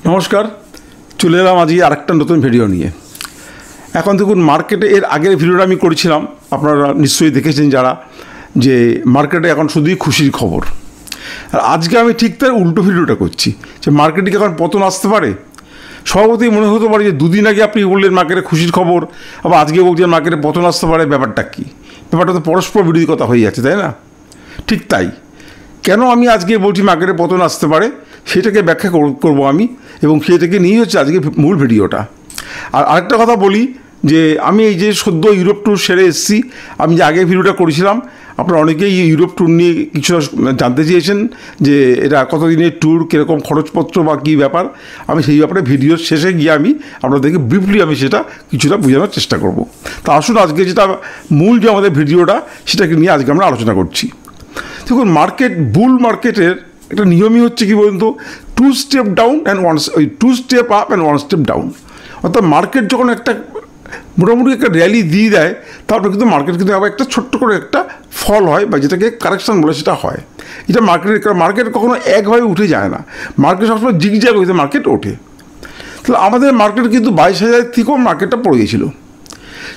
নমস্কার, চলে এলাম আজকে আরেকটা নতুন ভিডিও নিয়ে। এখন দেখুন, মার্কেটে এর আগের ভিডিওটা আমি করেছিলাম, আপনারা নিশ্চয়ই দেখেছেন যারা, যে মার্কেটে এখন শুধুই খুশির খবর। আর আজকে আমি ঠিক তার উল্টো ভিডিওটা করছি, যে মার্কেটে কি এখন পতন আসতে পারে। স্বভাবতই মনে হতে পারে যে দুদিন আগে আপনি বললেন মার্কেটে খুশির খবর, আবার আজকে বলছেন মার্কেটে পতন আসতে পারে। ব্যাপারটা কী? ব্যাপারটা তো পরস্পর বিরোধী কথা হয়ে যাচ্ছে, তাই না? ঠিক তাই। কেন আমি আজকে বলছি মার্কেটে পতন আসতে পারে, সেটাকে ব্যাখ্যা করবো আমি, এবং সেটাকে নিয়েই হচ্ছে আজকে মূল ভিডিওটা। আর আরেকটা কথা বলি, যে আমি এই যে সদ্য ইউরোপ ট্যুর সেরে এসেছি, আমি যে আগে ভিডিওটা করেছিলাম, আপনারা অনেকেই ইউরোপ ট্যুর নিয়ে কিছুটা জানতে চেয়েছেন, যে এটা কতদিনের ট্যুর, কীরকম খরচপত্র বা কী ব্যাপার। আমি সেই ব্যাপারে ভিডিওর শেষে গিয়ে আমি আপনাদেরকে ব্রিফলি আমি সেটা কিছুটা বোঝানোর চেষ্টা করব। তা আসুন, আজকে যেটা মূল যে আমাদের ভিডিওটা, সেটাকে নিয়ে আজকে আমরা আলোচনা করছি। দেখুন, বুল মার্কেটের একটা নিয়মই হচ্ছে কি বলুন তো, 2 step down and 2 step up and 1 step down. অর্থাৎ মার্কেট যখন একটা মোটামুটি একটা র্যালি দিয়ে দেয়, তারপরে কিন্তু মার্কেট কিন্তু আবার একটা ছোট্ট করে একটা ফল হয়, বা যেটাকে কারেকশান বলে সেটা হয়। এটা মার্কেট কখনো একভাবে উঠে যায় না, মার্কেট সবসময় জিগজ্যাগ হয়েছে মার্কেট ওঠে। তাহলে আমাদের মার্কেট কিন্তু 22,000 থেকেও মার্কেটটা পড়ে গেছিলো।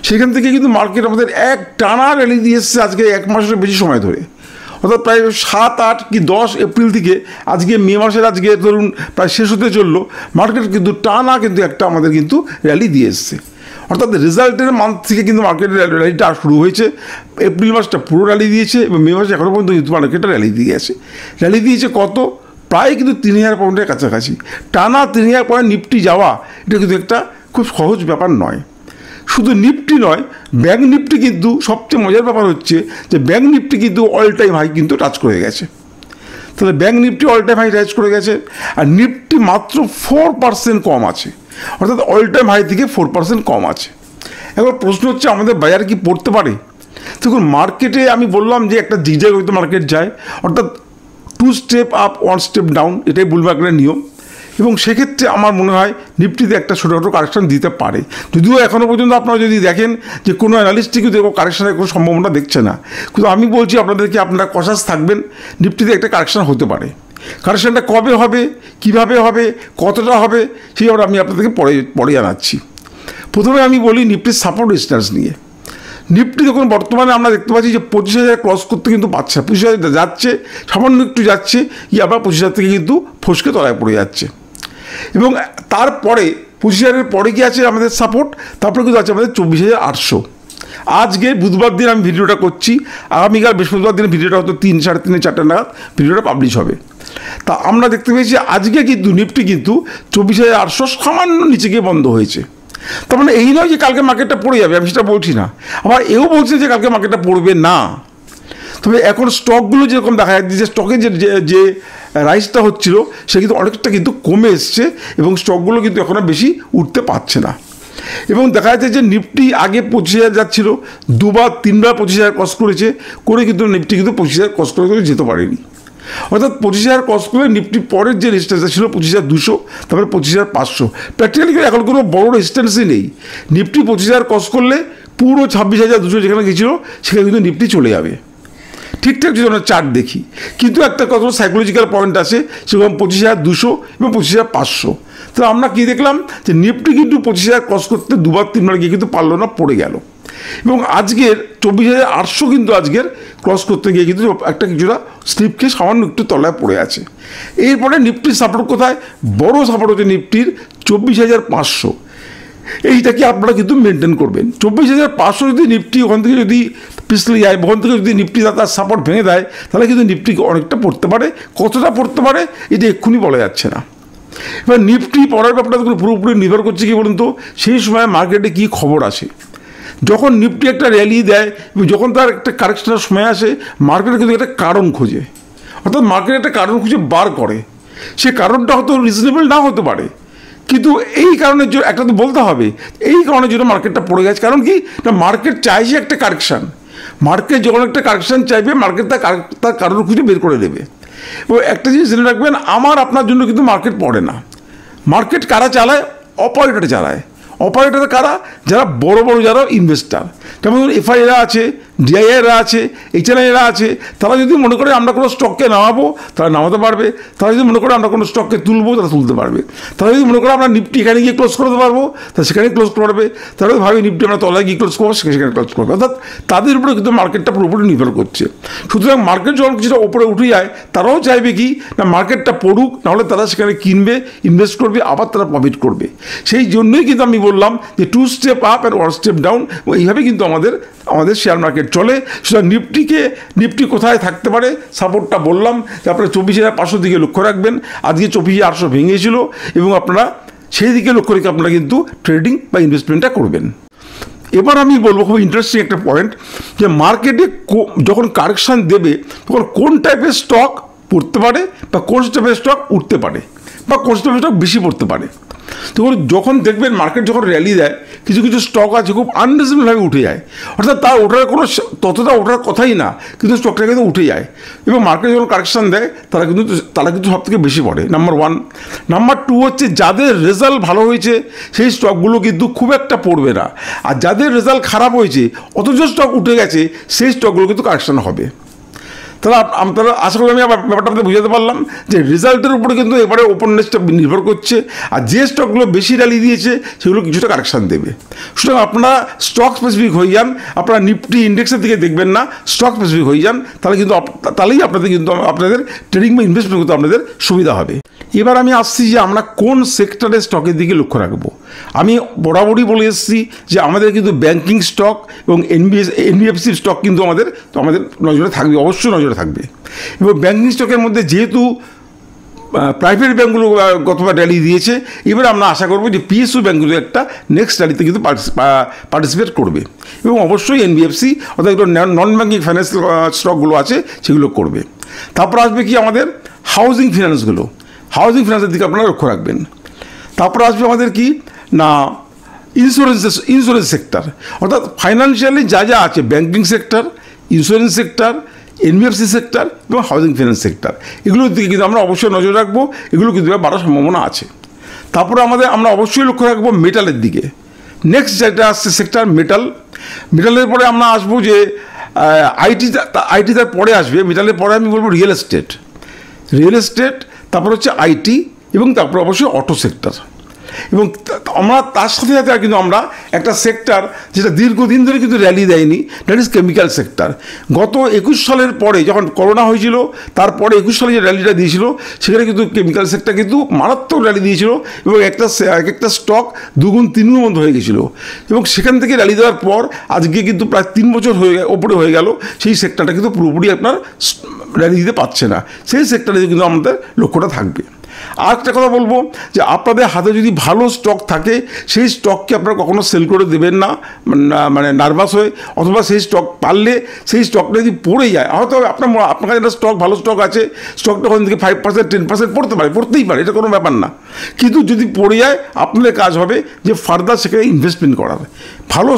সেখান থেকে কিন্তু মার্কেট আমাদের এক টানা র্যালি দিয়ে এসেছে আজকে 1 মাসের বেশি সময় ধরে। অর্থাৎ প্রায় 7, 8 কি 10 এপ্রিল থেকে আজকে মে মাসের আজকে ধরুন প্রায় শেষ হতে চললো, মার্কেট কিন্তু টানা কিন্তু একটা আমাদের কিন্তু র্যালি দিয়ে এসছে। অর্থাৎ রেজাল্টের মান্থ থেকে কিন্তু মার্কেটের র্যালিটা শুরু হয়েছে। এপ্রিল মাসটা পুরো র্যালি দিয়েছে, এবং মে মাসে এখনও পর্যন্ত কিন্তু মার্কেটটা র্যালি দিয়ে আছে। র্যালি দিয়েছে কত? প্রায় কিন্তু 3,000 পয়েন্টের কাছাকাছি। টানা 3,000 পয়েন্ট নিফটি যাওয়া, এটা কিন্তু একটা খুব সহজ ব্যাপার নয়। শুধু নিফটি নয়, ব্যাঙ্ক নিফটি কিন্তু সবচেয়ে মজার ব্যাপার হচ্ছে যে ব্যাঙ্ক নিফটি কিন্তু অল টাইম হাই কিন্তু টাচ করে গেছে। তাহলে bank Nifty all time high touch করে গেছে, আর নিফটি মাত্র 4% কম আছে। অর্থাৎ অল টাইম হাই থেকে 4% কম আছে। এবার প্রশ্ন হচ্ছে, আমাদের বাজার কি পড়তে পারে? দেখুন, মার্কেটে আমি বললাম যে একটা জিগজ্যাগ হয়তো মার্কেট যায়, অর্থাৎ 2 স্টেপ আপ 1 স্টেপ ডাউন, এটাই বুল মার্কেটের নিয়ম। এবং সেক্ষেত্রে আমার মনে হয় নিফটিতে একটা ছোটোখাটো কারেকশান দিতে পারে। যদিও এখনও পর্যন্ত আপনারা যদি দেখেন যে কোনো অ্যানালিস্টই কিন্তু কারেকশানের কোনো সম্ভাবনা দেখছে না, কিন্তু আমি বলছি আপনাদেরকে, আপনারা কশাস থাকবেন, নিফটিতে একটা কারেকশান হতে পারে। কারেকশানটা কবে হবে, কিভাবে হবে, কতটা হবে, সেই ব্যাপারে আমি আপনাদেরকে পরে জানাচ্ছি। প্রথমে আমি বলি নিফটির সাপোর্ট রেজিস্ট্যান্স নিয়ে। নিফটি যখন বর্তমানে আমরা দেখতে পাচ্ছি যে 25,000 ক্রস করতে কিন্তু পারছে না, 25,000 যাচ্ছে, সামান্য একটু যাচ্ছে, আবার 25,000 থেকে কিন্তু ফসকে তলায় পড়ে যাচ্ছে। এবং তারপরে 25,000-এর পরে কি আছে আমাদের সাপোর্ট, তারপরে কিন্তু আছে আমাদের 24,800। আজকে বুধবার দিন আমি ভিডিওটা করছি, আগামীকাল বৃহস্পতিবার দিনে ভিডিওটা হয়তো 3, 3:30, 4টে নাগাদ ভিডিওটা পাবলিশ হবে। তা আমরা দেখতে পেয়েছি আজকে কিন্তু নিফটি কিন্তু 24,800 সামান্য নিচে গিয়ে বন্ধ হয়েছে। তার মানে এই নয় যে কালকে মার্কেটটা পড়ে যাবে, আমি সেটা বলছি না। আবার এও বলছে যে কালকে মার্কেটটা পড়বে না। তবে এখন স্টকগুলো যেরকম দেখা যাচ্ছে, যে স্টকে যে রাইজটা হচ্ছিল, সে কিন্তু অনেকটা কিন্তু কমে এসছে, এবং স্টকগুলো কিন্তু এখন বেশি উঠতে পারছে না। এবং দেখা যাচ্ছে যে নিফটি আগে 25,000 যাচ্ছিল, 2বার 3বার 25,000 ক্রস করেছে, করে কিন্তু নিফটি কিন্তু 25,000 ক্রস করে যেতে পারেনি। অর্থাৎ 25,000 ক্রস করে নিফটি পরের যে রেজিস্ট্যান্সটা ছিল 25,200, তারপরে 25,500। প্র্যাকটিক্যালি এখন কোনো বড় রেজিস্ট্যান্সই নেই। নিফটি 25,000 ক্রস করলে পুরো 26,200 যেখানে গেছিল, সেখানে কিন্তু নিফটি চলে যাবে, ঠিকঠাক যদি আমরা চার্ট দেখি। কিন্তু একটা কত সাইকোলজিক্যাল পয়েন্ট আছে, সেরকম 25,200 এবং 25,500। তাহলে আমরা কী দেখলাম, যে নিফটি কিন্তু 25,000 ক্রস করতে 2বার 3বার গিয়ে কিন্তু পারলো না, পড়ে গেল। এবং আজকের 24,800 কিন্তু আজকের ক্রস করতে গিয়ে কিন্তু একটা কিছুটা স্লিপ খেয়ে সামান্য একটু তলায় পড়ে আছে। এরপরে নিফটির সাপোর্ট কোথায়? বড় সাপোর্ট হচ্ছে নিফটির 24,500। এইটাকে আপনারা কিন্তু মেনটেন করবেন। 24,500 যদি নিফটি ওখান থেকে যদি পিছলে যায়, ওখান থেকে যদি নিফটি তার সাপোর্ট ভেঙে দেয়, তাহলে কিন্তু নিফটি অনেকটা পড়তে পারে। কতটা পড়তে পারে এটা এক্ষুনি বলা যাচ্ছে না। এবার নিফটি পড়ার ব্যাপারটা পুরোপুরি নির্ভর করছে কি বলুন তো, সেই সময় মার্কেটে কী খবর আসে। যখন নিফটি একটা র্যালি দেয়, যখন তার একটা কারেকশনের সময় আসে, মার্কেটে কিন্তু একটা কারণ খোঁজে। অর্থাৎ মার্কেট একটা কারণ খুঁজে বার করে। সে কারণটা হয়তো রিজনেবল না হতে পারে, কিন্তু এই কারণের জন্য একটা তো বলতে হবে, এই কারণের জন্য মার্কেটটা পড়ে গেছে। কারণ কি না, মার্কেট চাইছে একটা কারেকশান। মার্কেট যখন একটা কারেকশান চাইবে, মার্কেট তার কারণ খুঁজে বের করে দেবে। এবং একটা জিনিস জেনে রাখবেন, আমার আপনার জন্য কিন্তু মার্কেট পড়ে না। মার্কেট কারা চালায়? অপারেটর চালায়। অপারেটর কারা? যারা বড় বড় যারা ইনভেস্টার, যেমন এফআইরা আছে, ডিআইআইরা আছে, এইচএনআইরা আছে, তারা যদি মনে করে আমরা কোনো স্টককে নামাবো তারা নামাতে পারবে, তারা যদি মনে করে আমরা কোনো স্টককে তুলবো তারা তুলতে পারবে, তারা যদি মনে করে আমরা নিফটি এখানে গিয়ে ক্লোজ করতে পারবো তারা সেখানে ক্লোজ করবে, তারা যদি ভাবে নিফটি আমরা তলায় গিয়ে ক্লোজ করবো সেখানে ক্লোজ করবে। অর্থাৎ তাদের উপরে কিন্তু মার্কেটটা পুরোপুরি নির্ভর করছে। সুতরাং মার্কেট যখন কিছুটা ওপরে উঠে যায় তারাও চাইবে কি না মার্কেটটা পড়ুক, নাহলে তারা সেখানে কিনবে, ইনভেস্ট করবে, আবার তারা প্রফিট করবে। সেই জন্যই কিন্তু আমি বললাম যে 2 স্টেপ আপ আর 1 স্টেপ ডাউন, এইভাবে কিন্তু আমাদের শেয়ার মার্কেট চলে। সুতরাং নিফটি কোথায় থাকতে পারে সাপোর্টটা বললাম যে আপনারা 24,500 দিকে লক্ষ্য রাখবেন। আজকে 24,800 ভেঙেছিল এবং আপনারা সেই দিকে লক্ষ্য রেখে আপনারা কিন্তু ট্রেডিং বা ইনভেস্টমেন্টটা করবেন। এবার আমি বলবো খুব ইন্টারেস্টিং একটা পয়েন্ট, যে মার্কেটে যখন কারেকশান দেবে তখন কোন টাইপের স্টক পড়তে পারে বা কোন টাইপের স্টক উঠতে পারে বা কোন টাইপের স্টক বেশি পড়তে পারে। তখন যখন দেখবেন মার্কেট যখন র্যালি দেয় কিছু কিছু স্টক আছে খুব আনরিজনেবলভাবে উঠে যায়, অর্থাৎ তার ওঠার কোনো ততটা ওঠার কথাই না, কিন্তু স্টকটা কিন্তু উঠে যায়। এবং মার্কেট যখন কারেকশান দেয় তারা কিন্তু সব থেকে বেশি পড়ে, নাম্বার 1। নাম্বার 2 হচ্ছে যাদের রেজাল্ট ভালো হয়েছে সেই স্টকগুলো কিন্তু খুব একটা পড়বে না, আর যাদের রেজাল্ট খারাপ হয়েছে অথচ স্টক উঠে গেছে সেই স্টকগুলো কিন্তু কারেকশান হবে। তাহলে আশা করি আমি ব্যাপারটা আপনাদের বুঝাতে পারলাম যে রেজাল্টের উপরে কিন্তু এবারে ওপেননেসটা নির্ভর করছে, আর যে স্টকগুলো বেশি র্যালি দিয়েছে সেগুলো কিছুটা কারেকশান দেবে। সুতরাং আপনারা স্টক স্পেসিফিক হয়ে যান, আপনারা নিফটি ইন্ডেক্সের দিকে দেখবেন না, স্টক স্পেসিফিক হয়ে যান, তাহলেই আপনাদের ট্রেডিং বা ইনভেস্টমেন্ট করতে আপনাদের সুবিধা হবে। এবার আমি আসছি যে আমরা কোন সেক্টরের স্টকের দিকে লক্ষ্য রাখবো। আমি বরাবরই বলে এসেছি যে আমাদের কিন্তু ব্যাংকিং স্টক এবং এনবিএফসি স্টক কিন্তু আমাদের নজরে থাকবে, অবশ্যই নজরে থাকবে। এবং ব্যাংকিং স্টকের মধ্যে যেহেতু প্রাইভেট ব্যাঙ্কগুলো গতবার র্যালি দিয়েছে, এবার আমরা আশা করবো যে পিএসইউ ব্যাঙ্কগুলো একটা নেক্সট র্যালিতে কিন্তু পার্টিসিপেট করবে এবং অবশ্যই এনবিএফসি অর্থাৎ নন ব্যাঙ্কিং ফাইন্যান্সিয়াল স্টকগুলো আছে সেগুলো করবে। তারপর আসবে কি আমাদের হাউজিং ফিনান্সগুলো, হাউজিং ফিনান্সের দিকে আপনারা লক্ষ্য রাখবেন। তারপর আসবে আমাদের কি না ইন্স্যুরেন্স সেক্টর, অর্থাৎ ফাইন্যান্সিয়ালি যা যা আছে banking sector, insurance sector, NBFC sector এবং হাউজিং ফিনান্স সেক্টর, এগুলোর দিকে কিন্তু আমরা অবশ্যই নজর রাখবো, এগুলো কিন্তু বাড়ার সম্ভাবনা আছে। তারপরে আমরা অবশ্যই লক্ষ্য রাখবো মেটালের দিকে। নেক্সট যেটা আসছে সেক্টর মেটালের পরে আমরা আসবো যে আইটি তার পরে আসবে, মেটালের পরে আমি বলবো রিয়েল এস্টেট, তারপর হচ্ছে আইটি এবং তারপর অবশ্যই অটো সেক্টর। এবং আমরা তার সাথে সাথে কিন্তু আমরা একটা সেক্টর যেটা দীর্ঘদিন ধরে কিন্তু র্যালি দেয়নি, দ্যাট ইজ কেমিক্যাল সেক্টর। গত 21 সালের পরে যখন করোনা হয়েছিল তারপরে 21 সালে যে র্যালিটা দিয়েছিল সেখানে কিন্তু কেমিক্যাল সেক্টর কিন্তু মারাত্মক র্যালি দিয়েছিল এবং একটা স্টক 2 গুণ 3 গুণ মতো হয়ে গেছিলো। এবং সেখান থেকে র্যালি দেওয়ার পর আজকে কিন্তু প্রায় 3 বছর ওপরে হয়ে গেল সেই সেক্টরটা কিন্তু পুরোপুরি আপনার র্যালি দিতে পারছে না, সেই সেক্টরে কিন্তু আমাদের লক্ষ্যটা থাকবে। আর একটা কথা বলবো যে আপনাদের হাতে যদি ভালো স্টক থাকে সেই স্টককে আপনারা কখনো সেল করে দেবেন না, মানে নার্ভাস হয়ে, অথবা সেই স্টক পারলে সেই স্টকটা যদি পড়ে যায়, হয়তো আপনার কাছে একটা ভালো স্টক আছে, স্টকটা ওখান থেকে 5% 10% পড়তেই পারে, এটা কোনো ব্যাপার না। কিন্তু যদি পড়ে যায় আপনাদের কাজ হবে যে ফার্দার সেখানে ইনভেস্টমেন্ট করার, ভালো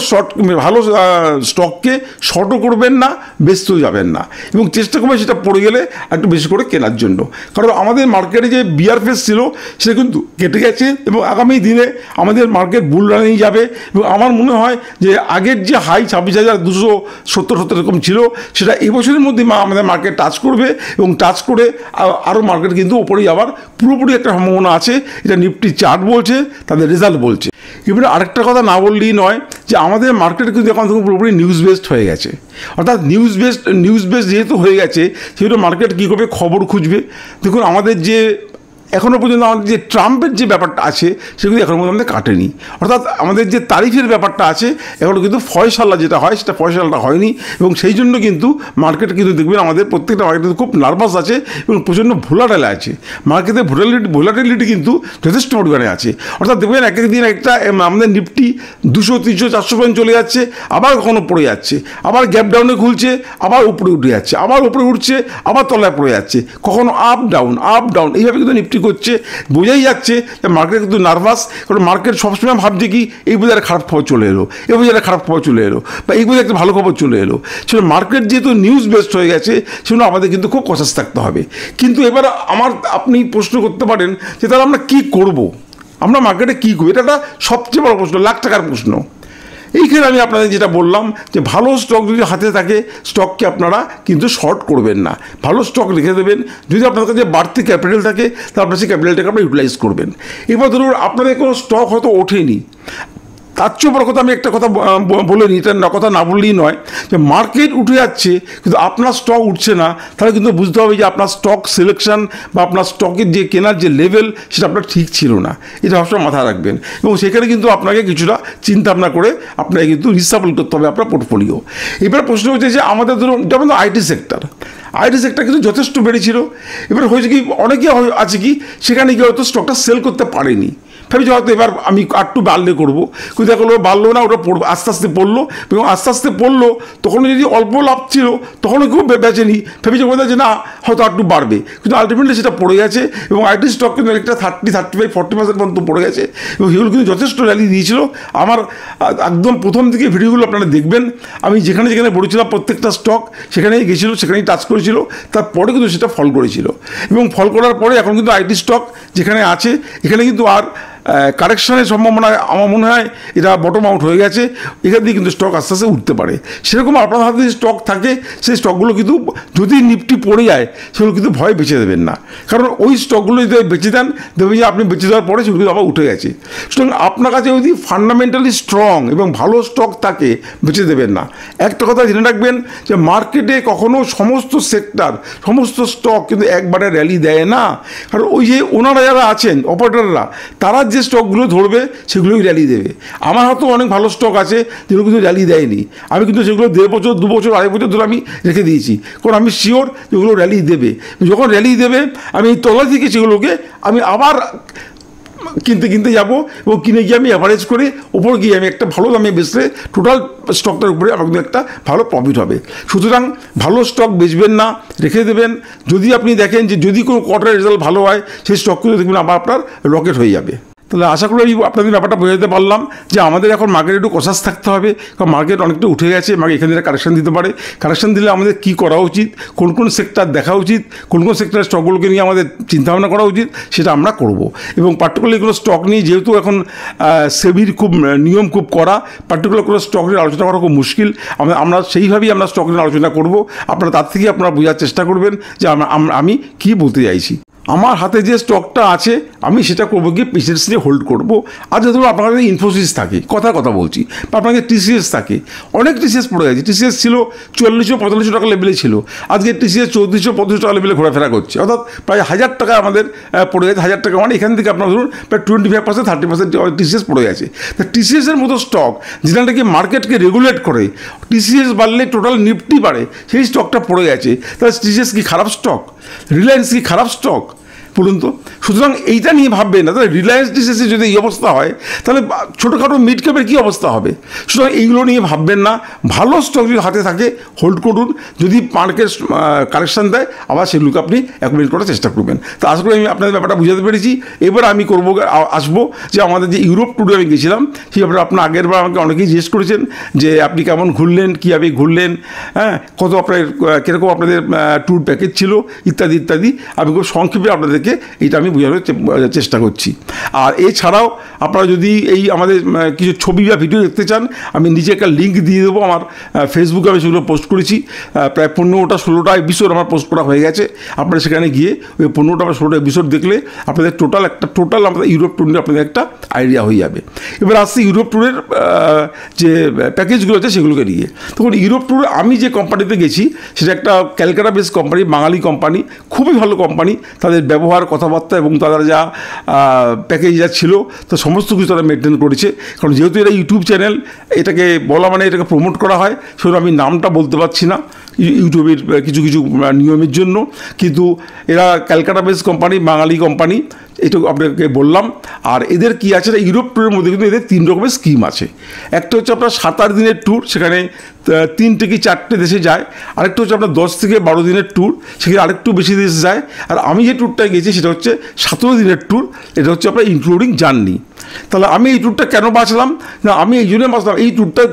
স্টককে শর্টও করবেন না, বেচতেও যাবেন না, এবং চেষ্টা করবেন সেটা পড়ে গেলে একটু বেশি করে কেনার জন্য। কারণ আমাদের মার্কেটে যে বিয়ার ফেস ছিল সেটা কিন্তু কেটে গেছে এবং আগামী দিনে আমাদের মার্কেট বুল রানেই যাবে। এবং আমার মনে হয় যে আগের যে হাই 26,270 এরকম ছিল সেটা এই বছরের মধ্যে আমাদের মার্কেট টাচ করবে এবং টাচ করে আরও মার্কেট কিন্তু ওপরে যাওয়ার পুরোপুরি একটা সম্ভাবনা আছে, এটা নিফটি চার্ট বলছে, তাদের রেজাল্ট বলছে। এবারে আরেকটা কথা না বললেই নয় যে আমাদের মার্কেট কিন্তু এখন থেকে পুরোপুরি নিউজ বেসড হয়ে গেছে, অর্থাৎ নিউজ বেসড যেহেতু হয়ে গেছে সেহেতু মার্কেট কী করবে, খবর খুঁজবে। দেখুন আমাদের যে এখনও পর্যন্ত আমাদের যে ট্রাম্পের যে ব্যাপারটা আছে সেগুলো এখনও পর্যন্ত আমাদের কাটেনি, অর্থাৎ আমাদের যে তারিফের ব্যাপারটা আছে এখনও কিন্তু ফয়সালা যেটা হয় সেটা ফয়সালাটা হয়নি, এবং সেই জন্য কিন্তু মার্কেট কিন্তু দেখবেন আমাদের প্রত্যেকটা মার্কেট খুব নার্ভাস আছে এবং প্রচণ্ড ভোলাটাইল আছে। মার্কেটে ভোলাটিলিটি কিন্তু যথেষ্ট পরিমাণে আছে, অর্থাৎ দেখবেন এক এক দিন একটা আমাদের নিফটি 200, 300, 400 পয়েন্ট চলে যাচ্ছে, আবার কখনো পড়ে যাচ্ছে, আবার গ্যাপ ডাউনে খুলছে, আবার উপরে উঠে যাচ্ছে, আবার উপরে উঠছে, আবার তলায় পড়ে যাচ্ছে, কখনো আপ ডাউন এইভাবে কিন্তু নিফটি করছে। বোঝাই যাচ্ছে যে মার্কেট কিন্তু নার্ভাস, কারণ মার্কেট সবসময় ভাবছে কি এই বোঝার খারাপ খবর চলে এলো, এই বোঝার খারাপ খবর চলে এলো, বা এই বোঝার একটা ভালো খবর চলে এলো। সেটা মার্কেট যেহেতু নিউজ বেসড হয়ে গেছে সেজন্য আমাদের কিন্তু খুব কনসাস থাকতে হবে। কিন্তু এবার আপনি প্রশ্ন করতে পারেন যে তাহলে আমরা কী করবো, আমরা মার্কেটে কী করবো, এটা একটা সবচেয়ে বড় প্রশ্ন, লাখ টাকার প্রশ্ন। এইখানে আমি আপনাদের যেটা বললাম যে ভালো স্টক যদি হাতে থাকে স্টককে আপনারা কিন্তু শর্ট করবেন না, ভালো স্টক রেখে দেবেন। যদি আপনার কাছে বাড়তি ক্যাপিটাল থাকে তারপরে সেই ক্যাপিটালটাকে আপনারা ইউটিলাইজ করবেন। এবার ধরুন আপনাদের কোনো স্টক হয়তো ওঠেনি, তার চেয়ে বড় কথা আমি একটা কথা বলে নিই, এটা কথা না বললেই নয়, যে মার্কেট উঠে যাচ্ছে কিন্তু আপনার স্টক উঠছে না, তাহলে কিন্তু বুঝতে হবে যে আপনার স্টক সিলেকশন বা আপনার স্টকের যে কেনার যে লেভেল সেটা আপনার ঠিক ছিল না। এটা সবসময় মাথায় রাখবেন এবং সেখানে কিন্তু আপনাকে কিছুটা চিন্তা ভাবনা করে আপনাকে কিন্তু রিসাফল করতে হবে আপনার পোর্টফোলিও। এবার প্রশ্ন হচ্ছে যে আমাদের ধরুন যেমন আইটি সেক্টর কিন্তু যথেষ্ট বেড়েছিল। এবার হয়েছে কি অনেকে আছে কি সেখানে গিয়ে হয়তো স্টকটা সেল করতে পারেনি, ভেবেছি হয়তো এবার আমি একটু বাড়লে করবো, কিন্তু দেখো বাড়লো না, ওটা পড়বো, আস্তে আস্তে পড়লো এবং আস্তে আস্তে পড়লো, তখন যদি অল্প লাভ ছিল তখনও কেউ বেচেনি, ভেবেছে বোধহয় যে না হয়তো একটু বাড়বে, কিন্তু আলটিমেটলি সেটা পড়ে গেছে এবং আইটি স্টক কিন্তু একটা 30-35-40% পর্যন্ত পড়ে গেছে এবং সেগুলো কিন্তু যথেষ্ট র্যালি দিয়েছিল। আমার একদম প্রথম থেকে ভিডিওগুলো আপনারা দেখবেন, আমি যেখানে যেখানে বলেছিলাম প্রত্যেকটা স্টক সেখানেই গেছিলো, সেখানেই টাচ করেছিল, তারপরে কিন্তু সেটা ফল করেছিল এবং ফল করার পরে এখন কিন্তু আইটি স্টক যেখানে আছে এখানে কিন্তু আর কারেকশনের সম্ভাবনা আমার মনে হয় এটা বটম আউট হয়ে গেছে, এখান দিয়ে কিন্তু স্টক আস্তে আস্তে উঠতে পারে। সেরকম আপনার হাতে যদি স্টক থাকে সেই স্টকগুলো কিন্তু যদি নিফটি পড়ে যায় সেগুলো কিন্তু ভয় বেঁচে দেবেন না, কারণ ওই স্টকগুলো যদি বেঁচে দেন দেখবেন যে আপনি বেঁচে দেওয়ার পরে সেগুলো আবার উঠে গেছে। সুতরাং আপনার কাছে যদি ফান্ডামেন্টালি স্ট্রং এবং ভালো স্টক থাকে বেঁচে দেবেন না। একটা কথা জেনে রাখবেন যে মার্কেটে কখনো সমস্ত সেক্টর সমস্ত স্টক কিন্তু একবারে র্যালি দেয় না, কারণ ওই যে ওনারা যারা আছেন অপারেটররা তারা যে স্টকগুলো ধরবে সেগুলোই র্যালি দেবে। আমার হয়তো অনেক ভালো স্টক আছে যেগুলো কিন্তু র্যালি দেয়নি, আমি কিন্তু সেগুলো 1.5 বছর 2 বছর 2.5 বছর ধরে আমি রেখে দিয়েছি, কারণ আমি শিওর যেগুলো র্যালি দেবে। যখন র্যালি দেবে আমি এই তলা থেকে সেগুলোকে আমি আবার কিনতে যাব এবং কিনে গিয়ে আমি অ্যাভারেজ করে ওপর গিয়ে আমি একটা ভালো দামে বেচলে টোটাল স্টকটার উপরে আমার কিন্তু একটা ভালো প্রফিট হবে। সুতরাং ভালো স্টক বেচবেন না, রেখে দেবেন। যদি আপনি দেখেন যে যদি কোনো কোয়ার্টারের রেজাল্ট ভালো হয় সেই স্টকগুলো দেখবেন আবার আপনার রকেট হয়ে যাবে। তাহলে আশা করি আপনাদের ব্যাপারটা বোঝাতে পারলাম যে আমাদের এখন মার্কেটে একটু কশাস থাকতে হবে, কারণ মার্কেট অনেকটা উঠে গেছে, মার্কেট এখান থেকে কারেকশন দিতে পারে। কারেকশন দিলে আমাদের কী করা উচিত, কোন কোন সেক্টর দেখা উচিত, কোন কোন সেক্টরের স্টকগুলোকে নিয়ে আমাদের চিন্তাভাবনা করা উচিত সেটা আমরা করব। এবং পার্টিকুলার এগুলো স্টক নিয়ে যেহেতু এখন সেবির খুব নিয়ম খুব করা, পার্টিকুলার কোনো স্টক নিয়ে আলোচনা করা খুব মুশকিল, আমরা সেইভাবেই আমরা স্টক নিয়ে আলোচনা করব। আপনারা তার থেকে আপনারা বোঝার চেষ্টা করবেন যে আমি কী বলতে চাইছি। আমার হাতে যে স্টকটা আছে আমি সেটা করবো গিয়ে পেশেন্স নিয়ে হোল্ড করবো। আর ধরুন আপনার কাছে ইনফোসিস থাকে, কথা বলছি, বা আপনার কাছে টিসিএস থাকে, অনেক টিসিএস পড়ে গেছে। টিসিএস ছিল 4400-4500 টাকা লেভেলে ছিল, আজকে টিসিএস 3400-3500 টাকা লেভেলে ঘোরাফেরা করছে, অর্থাৎ প্রায় 1000 টাকা আমাদের পড়ে গেছে। 1000 টাকা মানে এখান থেকে আপনার ধরুন প্রায় 25%-30% টিসিএস পড়ে গেছে। তা টিসিএসের মতো স্টক যেটা নাকি মার্কেটকে রেগুলেট করে, টিসিএস বাড়লে টোটাল নিফটি বাড়ে, সেই স্টকটা পড়ে গেছে। তাহলে টিসিএস কি খারাপ স্টক? রিলায়েন্স কি খারাপ স্টক বলুন তো? সুতরাং এইটা নিয়ে ভাববেন না। তাহলে রিলায়েন্স টিসিএসের যদি এই অবস্থা হয় তাহলে ছোটোখাটো মিড ক্যাপের কী অবস্থা হবে? সুতরাং এইগুলো নিয়ে ভাববেন না, ভালো স্টক যদি হাতে থাকে হোল্ড করুন, যদি মার্কেট কারেকশান দেয় আবার সেগুলোকে আপনি অ্যাকুমুলেট করার চেষ্টা করবেন। তো আশা করি আমি আপনাদের ব্যাপারটা বুঝাতে পেরেছি। এবার আমি আসবো যে আমাদের যে ইউরোপ ট্যুরে আমি গেছিলাম সেই ব্যাপারে আপনার আগের বার আমাকে অনেকেই জিজ্ঞেস করেছেন যে আপনি কেমন ঘুরলেন, কীভাবে ঘুরলেন, হ্যাঁ, কত আপনার কীরকম আপনাদের ট্যুর প্যাকেজ ছিল ইত্যাদি ইত্যাদি। আমি খুব সংক্ষেপে আপনাদের এইটা আমি বোঝানোর চেষ্টা করছি। আর এছাড়াও আপনারা যদি এই আমাদের কিছু ছবি বা ভিডিও দেখতে চান আমি নিচে একটা লিঙ্ক দিয়ে দেবো। আমার ফেসবুকে আমি সেগুলো পোস্ট করেছি, প্রায় 15টা-16টা এপিসোড আমার পোস্ট করা হয়ে গেছে। আপনারা সেখানে গিয়ে ওই 15টা বা 16টা এপিসোড দেখলে আপনাদের টোটাল আমাদের ইউরোপ ট্যুর নিয়ে আপনাদের একটা আইডিয়া হয়ে যাবে। এবার আসছি ইউরোপ ট্যুরের যে প্যাকেজগুলো আছে সেগুলোকে নিয়ে। তখন ইউরোপ ট্যুরে আমি যে কোম্পানিতে গেছি সেটা একটা ক্যালকাটা বেস কোম্পানি, বাঙালি কোম্পানি, খুবই ভালো কোম্পানি। তাদের ব্যবহার, কথাবার্তা এবং তাদের যা প্যাকেজ যা ছিল তো সমস্ত কিছু তারা মেনটেন করেছে। কারণ যেহেতু এটা ইউটিউব চ্যানেল, এটাকে বলা মানে এটাকে প্রমোট করা হয়, সেজন্য আমি নামটা বলতে পারছি না ইউটিউবের কিছু নিয়মের জন্য। কিন্তু এরা ক্যালকাটা বেস কোম্পানি, বাঙালি কোম্পানি, এটা আপনাকে বললাম। আর এদের কী আছে, ইউরোপ ট্যুরের মধ্যে কিন্তু এদের 3 রকমের স্কিম আছে। একটা হচ্ছে আপনার 7-8 দিনের ট্যুর, সেখানে 3 থেকে 4টে দেশে যায়। আরেকটা হচ্ছে আপনার 10 থেকে 12 দিনের ট্যুর, সেখানে আরেকটু বেশি দেশে যায়। আর আমি যে ট্যুরটায় গেছি সেটা হচ্ছে 17 দিনের ট্যুর, এটা হচ্ছে আপনার ইনক্লুডিং জার্নি। তাহলে আমি এই ট্যুরটা কেন বাঁচলাম না, আমি এই জন্যই বাঁচলাম, এই ট্যুরটার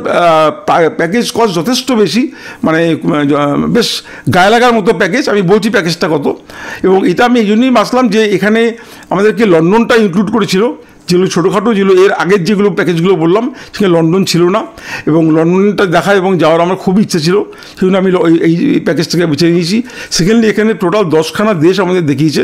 প্যাকেজ কস্ট যথেষ্ট বেশি, মানে বেশ গায়ে লাগার মতো প্যাকেজ। আমি বলছি প্যাকেজটা কত, এবং এটা আমি এই জন্যই বাঁচলাম যে এখানে আমাদেরকে লন্ডনটা ইনক্লুড করেছিল, যেগুলো ছোটোখাটো যেগুলো এর আগের যেগুলো প্যাকেজগুলো বললাম সেখানে লন্ডন ছিল না, এবং লন্ডনটা দেখা এবং যাওয়ার আমার খুব ইচ্ছে ছিল, সেজন্য আমি এই প্যাকেজটাকে বেছে নিয়েছি। সেকেন্ডলি এখানে টোটাল 10খানা দেশ আমাদের দেখিয়েছে।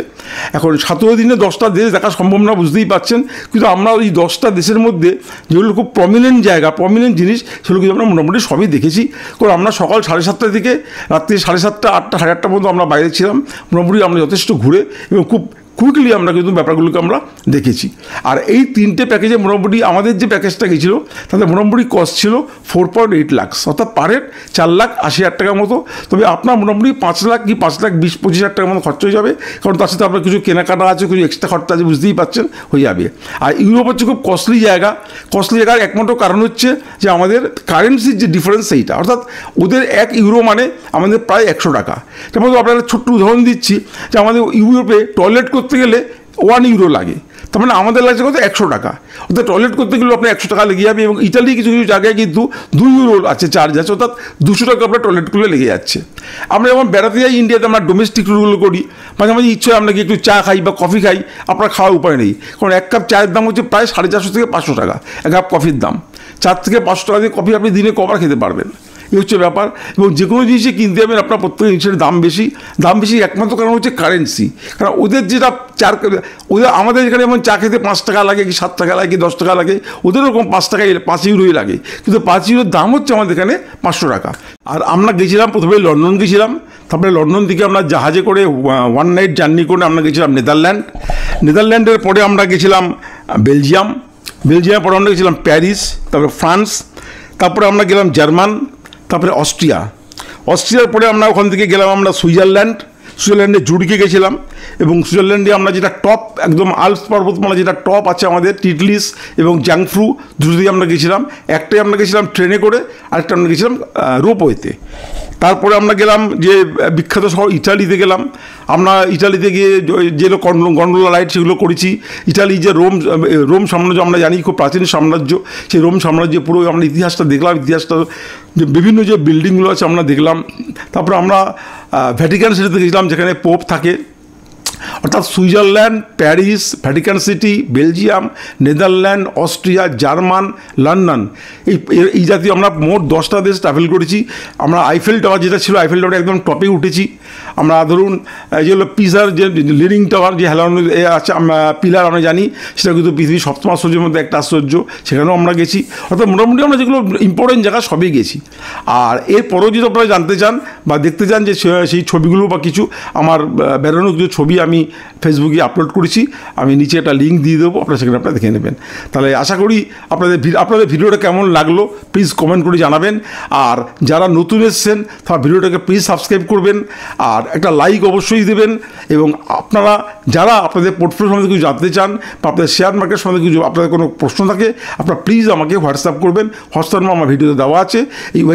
এখন 17 দিনে 10টা দেশ দেখা সম্ভব না, বুঝতেই পারছেন, কিন্তু আমরা ওই 10টা দেশের মধ্যে যেগুলো খুব প্রমিনেন্ট জায়গা, প্রমিনেন্ট জিনিস, সেগুলো কিন্তু আমরা মোটামুটি সবই দেখেছি। কারণ আমরা সকাল 7:30 থেকে রাত্রি 7:30, 8টা, 8:30 পর্যন্ত আমরা বাইরে ছিলাম। মোটামুটি আমরা যথেষ্ট ঘুরে এবং খুব কুইকলি আমরা কিন্তু ব্যাপারগুলোকে আমরা দেখেছি। আর এই 3টে প্যাকেজে মোটামুটি আমাদের যে প্যাকেজটা গেছিলো তাতে মোটামুটি কস্ট ছিল 4.8 লাখ, অর্থাৎ পার হেড 4,80,000 টাকার মতো। তবে আপনার মোটামুটি 5 লাখ কি 5,20-25,000 টাকার মতো খরচ হয়ে যাবে, কারণ তার সাথে আপনার কিছু কেনাকাটা আছে, কিছু এক্সট্রা খরচা আছে, বুঝতেই পারছেন, হয়ে যাবে। আর ইউরোপ হচ্ছে খুব কস্টলি জায়গা। কস্টলি জায়গার একমাত্র কারণ হচ্ছে যে আমাদের কারেন্সির যে ডিফারেন্স সেইটা, অর্থাৎ ওদের 1 ইউরো মানে আমাদের প্রায় 100 টাকা। তারপর আপনারা ছোট্ট উদাহরণ দিচ্ছি যে আমাদের ইউরোপে টয়লেট করতে গেলে 1 ইউরো লাগে, তার মানে আমাদের লাগছে কত 100 টাকা। অর্থাৎ টয়লেট করতে গেলেও আপনার 100 টাকা লেগে যাবে। এবং ইটালি কিছু কিছু জায়গায় কিন্তু 2 ইউরো আছে চার্জ আছে, অর্থাৎ 200 টাকা আপনার টয়লেট করলে লেগে যাচ্ছে। আমরা যখন বেড়াতে যাই ইন্ডিয়াতে, আমরা ডোমেস্টিক ট্যুরগুলো করি, মাঝে মাঝে ইচ্ছে হয় আমরা কি একটু চা খাই বা কফি খাই, আপনার খাওয়ার উপায় নেই, কারণ 1 কাপ চায়ের দাম হচ্ছে প্রায় 450 থেকে 500 টাকা, 1 কাপ কফির দাম। 4 থেকে 500 টাকা দিয়ে কফি আপনি দিনে কবার খেতে পারবেন, এই হচ্ছে ব্যাপার। এবং যে কোনো জিনিসই কিনতে যাবেন আপনার প্রত্যেক জিনিসের দাম বেশি একমাত্র কারণ হচ্ছে কারেন্সি। কারণ ওদের যেটা ওদের আমাদের এখানে যেমন চা খেতে 5 টাকা লাগে কি 7 টাকা লাগে কি 10 টাকা লাগে, ওদের ওরকম 5 ইউরোই লাগে, কিন্তু 5 ইউরোর দাম হচ্ছে আমাদের এখানে 500 টাকা। আর আমরা গেছিলাম প্রথমে লন্ডন গেছিলাম, তারপরে লন্ডন থেকে আমরা জাহাজে করে 1 নাইট জার্নি করে আমরা গেছিলাম নেদারল্যান্ডের পরে আমরা গেছিলাম বেলজিয়ামের পরে আমরা গেছিলাম প্যারিস, তারপরে ফ্রান্স, তারপরে আমরা গেলাম জার্মান, তারপরে অস্ট্রিয়ার পরে আমরা ওখান থেকে গেলাম আমরা সুইজারল্যান্ডে জুরিকে গেছিলাম। এবং সুইজারল্যান্ডে আমরা যেটা টপ একদম আল্পস পর্বতমালা যেটা টপ আছে আমাদের টিটলিস এবং জাংফ্রু, দুটোতেই আমরা গেছিলাম। একটাই আমরা গেছিলাম ট্রেনে করে, আরেকটা আমরা গেছিলাম রোপওয়েতে। তারপরে আমরা গেলাম যে বিখ্যাত শহর ইটালিতে গেলাম। আমরা ইটালিতে গিয়ে যেগুলো গন্ডোলা রাইড সেগুলো করেছি। ইটালি যে রোম সাম্রাজ্য আমরা জানি খুব প্রাচীন সাম্রাজ্য, সেই রোম সাম্রাজ্যে পুরো আমরা ইতিহাসটা দেখলাম, ইতিহাসটা যে বিভিন্ন যে বিল্ডিংগুলো আছে আমরা দেখলাম। তারপরে আমরা ভ্যাটিকান সিটিতে গেছিলাম যেখানে পোপ থাকে। অর্থাৎ Switzerland, Paris, Vatican city, Belgium, Netherland, Austria, German, London, এই জাতীয় আমরা মোট 10টা দেশ ট্রাভেল করেছি। আমরা আইফেল টাওয়ার যেটা ছিল, আইফেল টাওয়ার একদম টপে উঠেছি। আমরা ধরুন যেগুলো পিজার যে লিনিং টাওয়ার যে হেলানো আছে পিলার আমরা জানি, সেটা কিন্তু পৃথিবীর 7ম আশ্চর্যের মধ্যে একটা আশ্চর্য, সেখানেও আমরা গেছি। অর্থাৎ মোটামুটি আমরা যেগুলো ইম্পর্টেন্ট জায়গা সবই গেছি। আর এরপরেও যদি আপনারা জানতে চান বা দেখতে চান যে সেই ছবিগুলো বা কিছু আমার বেরোনো কিছু ছবি আমি ফেসবুকে আপলোড করেছি, আমি নিচে একটা লিঙ্ক দিয়ে দেবো, আপনারা সেখানে আপনারা দেখে নেবেন। তাহলে আশা করি আপনাদের ভিডিওটা কেমন লাগলো প্লিজ কমেন্ট করে জানাবেন। আর যারা নতুন এসছেন তারা ভিডিওটাকে প্লিজ সাবস্ক্রাইব করবেন, আর একটা লাইক অবশ্যই দেবেন। এবং আপনারা যারা আপনাদের পোর্টফোলিও সম্বন্ধে কিছু জানতে চান বা আপনাদের শেয়ার মার্কেট সম্বন্ধে কিছু আপনাদের কোনো প্রশ্ন থাকে, আপনারা প্লিজ আমাকে হোয়াটসঅ্যাপ করবেন। হোয়াটসঅ্যাপ নাম্বার আমার ভিডিওতে দেওয়া আছে,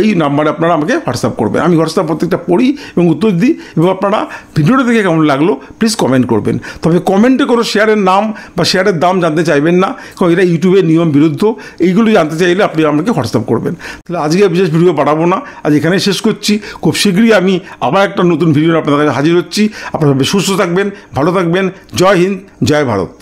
এই নাম্বারে আপনারা আমাকে হোয়াটসঅ্যাপ করবেন। আমি হোয়াটসঅ্যাপ প্রত্যেকটা পড়ি এবং উত্তর দিই। এবং আপনারা ভিডিওটা দেখে কেমন লাগলো প্লিজ কমেন্ট করবেন। তবে কমেন্টে কোনো শেয়ারের নাম বা শেয়ারের দাম জানতে চাইবেন না, কারণ এটা ইউটিউবের নিয়ম বিরুদ্ধ। এইগুলো জানতে চাইলে আপনি আমাকে হোয়াটসঅ্যাপ করবেন। তাহলে আজকে বিশেষ ভিডিও পাঠাবো না, আজ এখানেই শেষ করছি। খুব শীঘ্রই আমি আবার একটা নতুন ভিডিও আপনাদের কাছে হাজির হচ্ছি। আপনারা সুস্থ থাকবেন, ভালো থাকবেন। জয় হিন্দ, জয় ভারত।